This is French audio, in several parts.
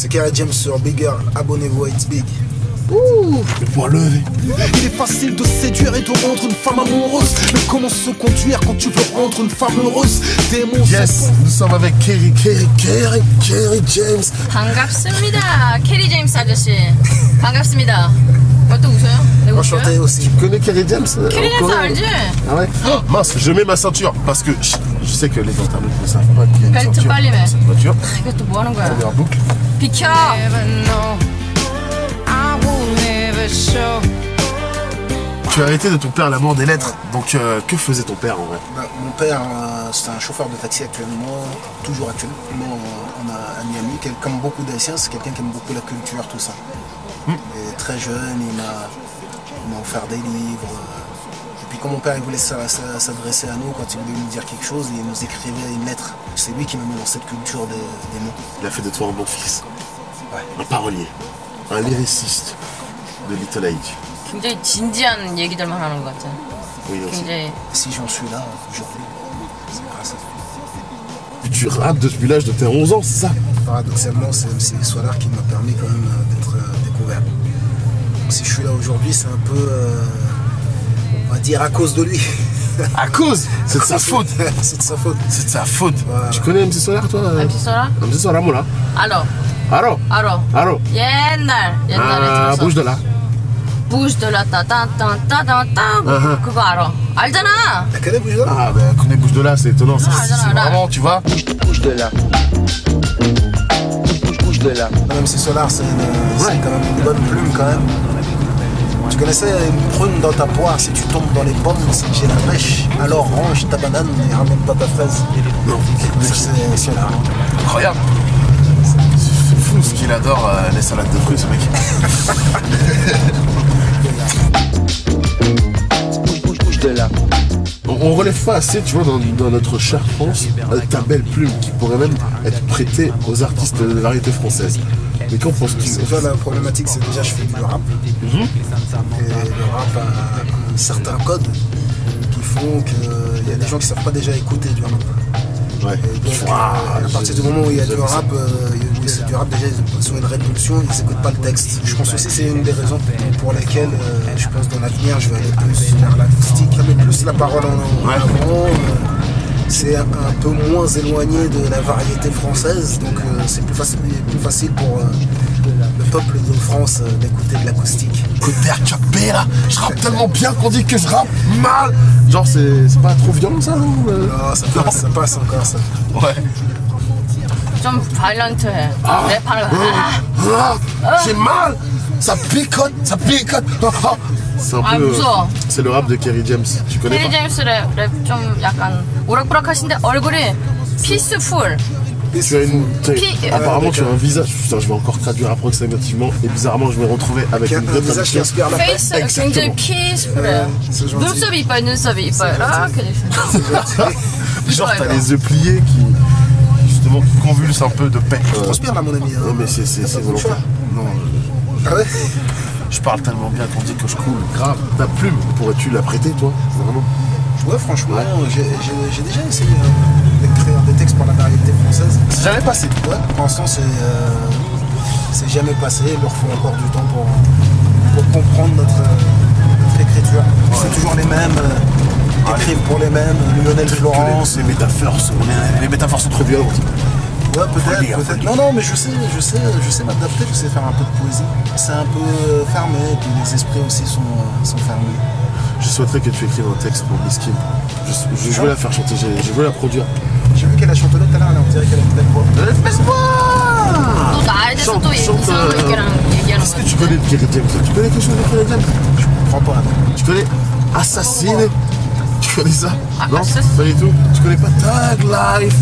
C'est Kerry James sur Big Girl, abonnez-vous à It's Big. Ouh, le point levé. Il est facile de séduire et de rendre une femme amoureuse. Mais comment se conduire quand tu veux rendre une femme heureuse? Des mots. Yes, nous sommes avec Kerry James. 반갑습니다. 캐리 제임스 아저씨. 반갑습니다. 또 웃어요? 네, Enchanté aussi. Tu connais Kerry James? 캐리 제임스 알지? Ah ouais? Oh, mince, je mets ma ceinture parce que je sais que les internautes ne savent pas qu'il y a une 벨트 ceinture 빨리 매. dans cette voiture. 이거 또 뭐 하는 거야? Première boucle. 비켜! Tu as arrêté de ton père l'amour des lettres. Donc que faisait ton père en vrai? Mon père, c'est un chauffeur de taxi actuellement, toujours actuellement à Miami. Comme beaucoup d'Haïtiens, c'est quelqu'un qui aime beaucoup la culture, tout ça. Et très jeune, il m'a offert des livres. Et puis quand mon père il voulait s'adresser à nous, quand il voulait nous dire quelque chose, il nous écrivait une lettre. C'est lui qui m'a mis dans cette culture des mots. Il a fait de toi un bon fils. Ouais. Un parolier. Un lyriciste de Little Age. 굉장히 진지한 얘기들만 하는 것 같아. Oui, aussi. 굉장히 Si j'en suis là aujourd'hui, c'est grâce à lui. Tu rappes depuis l'âge de tes 11 ans, c'est ça? Paradoxalement, c'est MC Solar qui m'a permis quand même d'être découvert. Donc, si je suis là aujourd'hui, c'est un peu, on va dire, à cause de lui. À cause? C'est de sa faute. C'est de sa faute. C'est de sa faute. Voilà. Tu connais MC Solar toi? MC Solar? MC Solar 몰라? 알어. 알어? 알어. 옛날에 Ah, 들었어. bouge de là. Bouge de la ta-ta-ta-ta-ta. 그거 알아. 알잖아. La connais, Boujda? Ah, ben, connais bouge de là, c'est étonnant. Ah, C'est là. vraiment, tu vois. Bouge de là. Bouge de là. Même si Solar, c'est quand même une bonne plume quand même. Tu connaissais une prune dans ta poire, si tu tombes dans les pommes, c'est que j'ai la pêche. Alors range ta banane et ramène pas ta fraise. Non. Ça, c'est Solar. Incroyable. C'est fou ce qu'il adore les salades de fruits, ce mec. Bouge de là. On relève pas assez, tu vois, dans notre chère France, ta belle plume qui pourrait même être prêtée aux artistes de variété française. Mais qu'en penses-tu? Déjà, la problématique, c'est déjà je fais du rap. Et le rap a un certain code qui font qu'il y a des gens qui savent pas déjà écouter du rap. Ouais. Et donc, à partir du moment où il y a du rap, c'est du rap déjà, ils ont une répulsion, ils n'écoutent pas le texte. Je pense aussi que c'est une des raisons pour lesquelles je pense dans l'avenir je vais aller plus vers l'acoustique, mettre plus la parole en avant. C'est un peu moins éloigné de la variété française, donc c'est plus facile pour le peuple de France d'écouter de l'acoustique. Côté acapella, je rappe tellement bien qu'on dit que je rappe mal. Genre, c'est pas trop violent ça, non? Non, ça passe encore ça. Ouais. 좀 바이런트해. 랩하는 거. J'ai mal. Ça picote, ça picote. C'est un Ah, peu. 무서워. C'est le rap de Kerry James. Tu connais 캐리 pas? 제임스 랩 좀 약간 오락부락하신데 얼굴이 피스풀. Tu as une. Apparemment, tu as un visage. Putain, je vais encore traduire approximativement. Et bizarrement, je vais retrouver avec une vraie Un visage qui traduction. inspire la paix. 페이스 Exactement. 굉장히 피스풀해요. C'est gentil. 눈썹이 이뻐요, 눈썹이 이뻐요. 이렇게 돼. Genre, t'as les yeux pliés qui. Justement, qui convulsent un peu de paix. Transpire là mon ami. Non, mais c'est volontaire. Non. Ah ouais? Je parle tellement bien qu'on dit que je coule. Grave. Ta plume, pourrais-tu la prêter, toi? Vraiment? Ouais, franchement, j'ai déjà essayé d'écrire des textes pour la variété française. C'est jamais passé. Ouais, pour l'instant, c'est jamais passé. Il leur faut encore du temps pour comprendre notre écriture. C'est toujours les mêmes, écrivent pour les mêmes, Lionel Florence. Les métaphores sont trop violentes. Ouais, peut-être. Non, mais je sais m'adapter, je sais faire un peu de poésie. C'est un peu fermé, et puis les esprits aussi sont fermés. Je souhaiterais que tu écrives un texte pour Miss Kim. Je veux la faire chanter, je veux la produire. J'ai vu qu'elle a chanté tout à l'heure, on dirait qu'elle a une belle voix. 또 나에 대해서 또 이상한 얘기랑 얘기하는 Est-ce que 거야. tu connais Kerry James? Tu connais quelque chose de Kerry James? Je comprends pas. Tu connais Assassine? Tu connais ça? Non, Assassin. pas du tout. Tu connais pas Tag Life?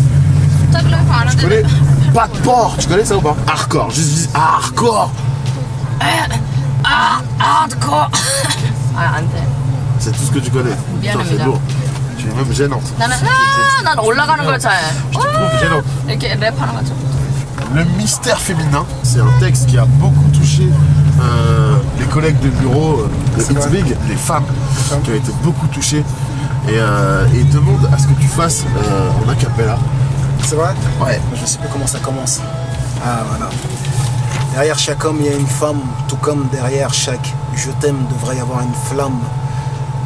짝을 안 Tu connais 하는데. Pas de porc? Tu connais ça ou pas? Hardcore, juste dis hardcore. 하드코어. 안 돼. C'est tout ce que tu connais. Putain, c'est 미안합니다. lourd. Tu es même gênante. 난 올라가는 걸 잘. Je te trouve gênante. 이렇게 랩하는 거 좀. Le mystère féminin, c'est un texte qui a beaucoup touché les collègues de bureau de It's Big, les femmes qui ont été beaucoup touchées et demandent à ce que tu fasses en acapella. C'est vrai? Ouais. Je sais plus comment ça commence. Ah voilà. Derrière chaque homme, il y a une femme, tout comme derrière chaque je t'aime devrait y avoir une flamme.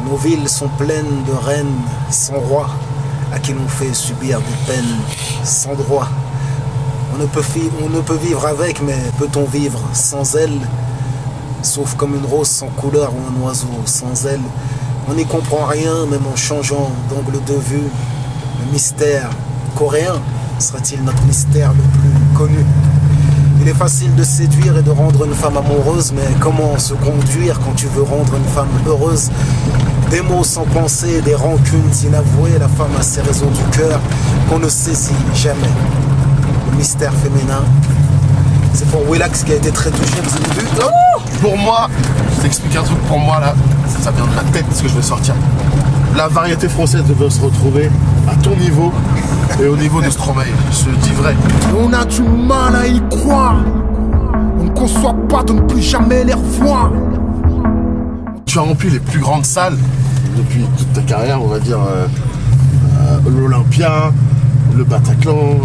Nos villes sont pleines de reines sans roi, à qui l'on fait subir des peines sans droit. On ne peut vivre avec, mais peut-on vivre sans elle? Sauf comme une rose sans couleur ou un oiseau sans aile. On n'y comprend rien, même en changeant d'angle de vue. Le mystère coréen sera-t-il notre mystère le plus connu? Il est facile de séduire et de rendre une femme amoureuse, mais comment se conduire quand tu veux rendre une femme heureuse? Des mots sans pensée, des rancunes inavouées, la femme a ses raisons du cœur qu'on ne saisit jamais. Le mystère féminin, c'est pour Willax qui a été très touché, vous avez vu? Pour moi, je t'explique un truc, pour moi là, ça vient de la tête ce que je vais sortir. La variété française devait se retrouver à ton niveau et au niveau de Stromae, je te dis vrai. On a du mal à y croire. On ne conçoit pas de ne plus jamais les revoir. Tu as rempli les plus grandes salles depuis toute ta carrière, on va dire l'Olympia, le Bataclan,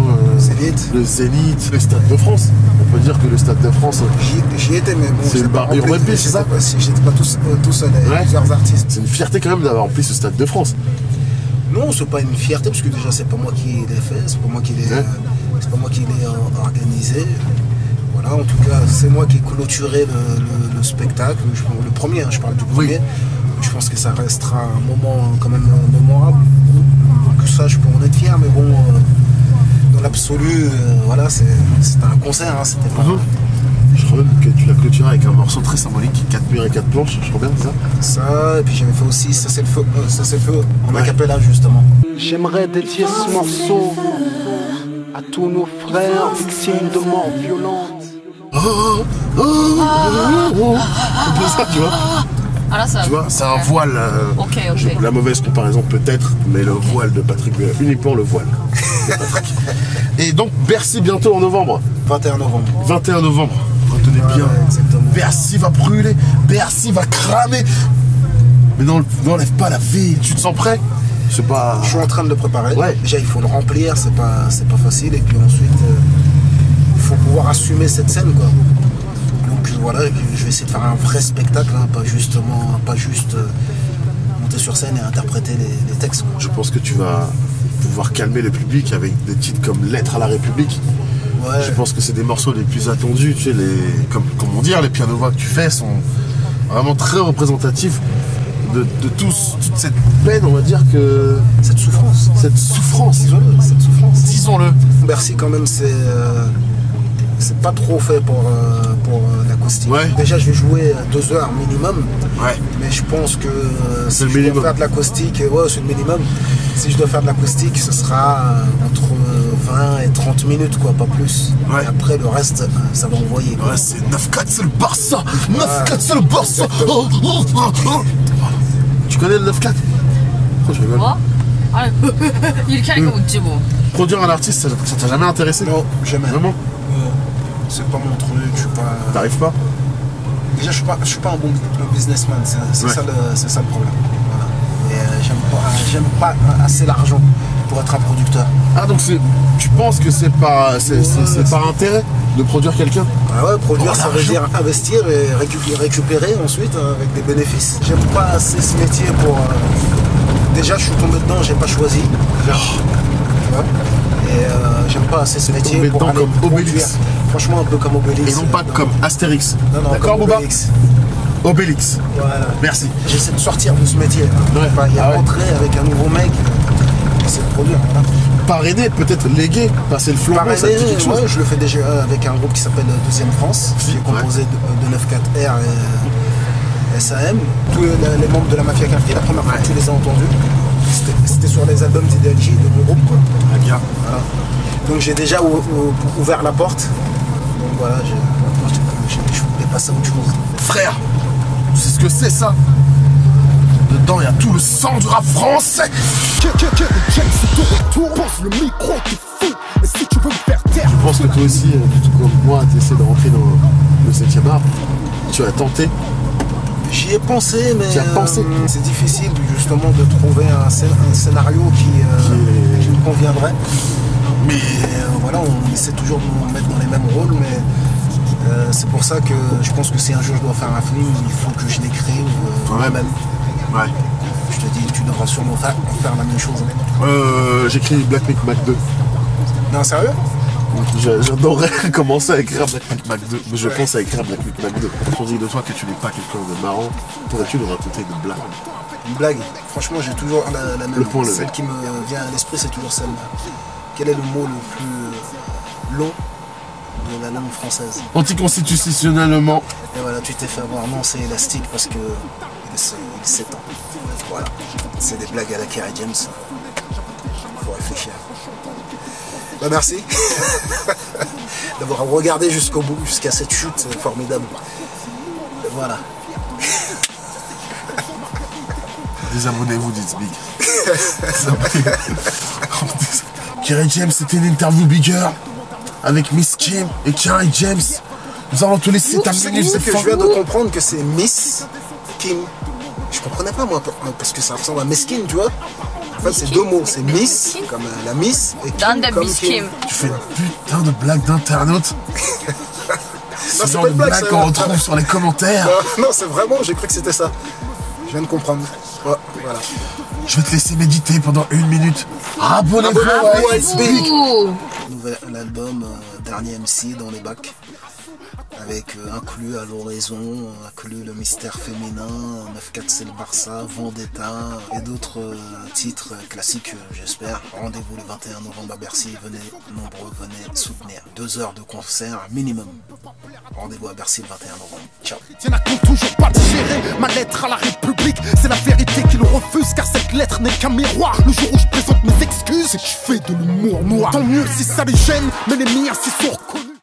le Zénith, le Stade de France. On peut dire que le Stade de France, j'y étais, mais bon, c'est le bar Urbain Beach, c'est ça? J'étais pas tout seul, il y a plusieurs artistes. C'est une fierté quand même d'avoir rempli ce Stade de France. Non, c'est pas une fierté, parce que déjà c'est pas moi qui l'ai fait, c'est pas moi qui l'ai organisé. Voilà, en tout cas, c'est moi qui ai clôturé le spectacle, le premier, je parle du premier. Oui. Je pense que ça restera un moment quand même mémorable. Donc ça, je peux en être fier, mais bon, dans l'absolu, voilà, c'était un concert, hein, c'était pas... Je crois même que tu l'as clôturé avec un morceau très symbolique, 4 murs et 4 planches, je crois bien, c'est ça? Ça, et puis j'avais fait aussi Ça c'est le feu, en acapella justement. J'aimerais dédier ce morceau à tous nos frères victimes de morts violentes. C'est ça, tu vois? Tu vois, c'est un voile. La mauvaise comparaison peut-être, mais le voile de Patrick, uniquement le voile de Patrick. Et donc Bercy bientôt en novembre. 21 novembre. 21 novembre. Retenez bien. Bercy va brûler, Bercy va cramer. Mais n'enlève pas la ville. Tu te sens prêt? Je suis en train de le préparer. Ouais. Déjà, il faut le remplir, c'est pas facile. Et puis ensuite, il faut pouvoir assumer cette scène, quoi. Donc voilà, je vais essayer de faire un vrai spectacle, hein, pas juste monter sur scène et interpréter les textes. Je pense que tu vas pouvoir calmer le public avec des titres comme Lettre à la République. Ouais. Je pense que c'est des morceaux les plus attendus, tu sais, comme on dit, les piano-voix que tu fais sont vraiment très représentatifs de toute cette peine, on va dire que... Cette souffrance. Disons-le. Bercy quand même, c'est pas trop fait pour l'acoustique. Ouais. Déjà, je vais jouer 2 heures minimum. Ouais. Mais je pense que si je dois faire de l'acoustique, c'est le minimum. Si je dois faire de l'acoustique, ce sera entre 20 et 30 minutes, quoi, pas plus. Ouais. Et après, le reste, ça va envoyer. Ouais, c'est 9-4, c'est le Barça. 9-4, c'est le Barça. Tu connais le 9-4? Je rigole. 이렇게 하니까 웃지 뭐. Produire un artiste, ça t'a jamais intéressé? Non, jamais. Vraiment? C'est pas mon truc, je suis pas... T'arrives pas? Déjà, je suis pas un bon businessman, c'est ça le problème. Voilà. Et j'aime pas assez l'argent pour être un producteur. Ah, donc tu penses que c'est par intérêt de produire quelqu'un? Ah ouais, produire, ça veut dire investir et récupérer ensuite avec des bénéfices. J'aime pas assez ce métier pour... Déjà, je suis tombé dedans, j'ai pas choisi. Tu vois? Et j'aime pas assez ce métier pour aller comme Obélix. Franchement, un peu comme Obélix. Et non pas comme Astérix. Non, d'accord, comme Obélix. Obélix. Voilà. Merci. J'essaie de sortir de ce métier. Ouais. Il y a rentrer avec un nouveau mec, essayer de produire. Voilà. Parrainer, peut-être léguer, passer le flambeau, ça te dit quelque chose? Ouais, je le fais déjà avec un groupe qui s'appelle Deuxième France, qui est composé de 9-4R et SAM. Tous les membres de la Mafia Cafri, la première fois que tu les as entendus, c'était sur les albums d'Idéologie de mon groupe, quoi. Ah bien. Voilà. Donc j'ai déjà ouvert la porte. Donc voilà, je voulais passer à autre chose. Frère, tu sais ce que c'est ça? Dedans, il y a tout le sang du rap français. Je pense que toi aussi, tout comme moi, tu essaies de rentrer dans le 7e art. Tu as tenté. J'y ai pensé, mais pensé. C'est difficile justement de trouver un scénario qui me conviendrait. Mais voilà, on essaie toujours de nous mettre dans les mêmes rôles, mais c'est pour ça que je pense que si un jour je dois faire un film, il faut que je l'écrive moi-même. Ouais. Je te dis, tu devras sûrement faire la même chose. J'écris Black Myth Mac 2. Non, sérieux? J'adorerais commencer à écrire Black Myth Mac 2, mais je pense à écrire Black Myth Mac 2. On dit de toi que tu n'es pas quelqu'un de marrant, pourrais-tu nous raconter une blague? Une blague? Franchement, j'ai toujours la même. Le point levé. Celle qui me vient à l'esprit, c'est toujours celle-là. Quel est le mot le plus long de la langue française? Anticonstitutionnellement. Et voilà, tu t'es fait avoir. Non, c'est élastique parce que il s'étend. Voilà, c'est des blagues à la Kerry James. Faut réfléchir. Bah merci d'avoir regardé jusqu'au bout, jusqu'à cette chute formidable. Voilà. Désabonnez-vous d'Itsbig. Kerry James, c'était une interview bigger avec Miss Kim et Kerry James. Nous allons te laisser terminer C'est cette que je viens de comprendre que c'est Miss Kim. Je comprenais pas moi, parce que ça ressemble à Miss Kim, tu vois. En fait, c'est deux mots, c'est Miss, comme la Miss, et Kim, comme Miss Kim. Tu fais une putain de blague d'internaute. Non, Ce genre de blague qu'on retrouve sur les commentaires. Non, c'est vraiment, j'ai cru que c'était ça. Je viens de comprendre. Ouais, voilà. Je vais te laisser méditer pendant 1 minute. Abonnez-vous àItsbig. Nouvel album, dernier MC dans les bacs. Avec inclus à l'horizon, inclus le mystère féminin, 9-4 c'est le Barça, Vendetta et d'autres titres classiques, j'espère. Rendez-vous le 21 novembre à Bercy, venez nombreux, venez soutenir. 2 heures de concert minimum. Rendez-vous à Bercy le 21 novembre. Ciao. Tiens, compte toujours pas digérer ma lettre à la République. C'est la vérité qui le refuse, car cette lettre n'est qu'un miroir. Le jour où je présente mes excuses, c'est que je fais de l'humour noir. Tant mieux si ça les gêne, mais les miens s'y sont reconnus.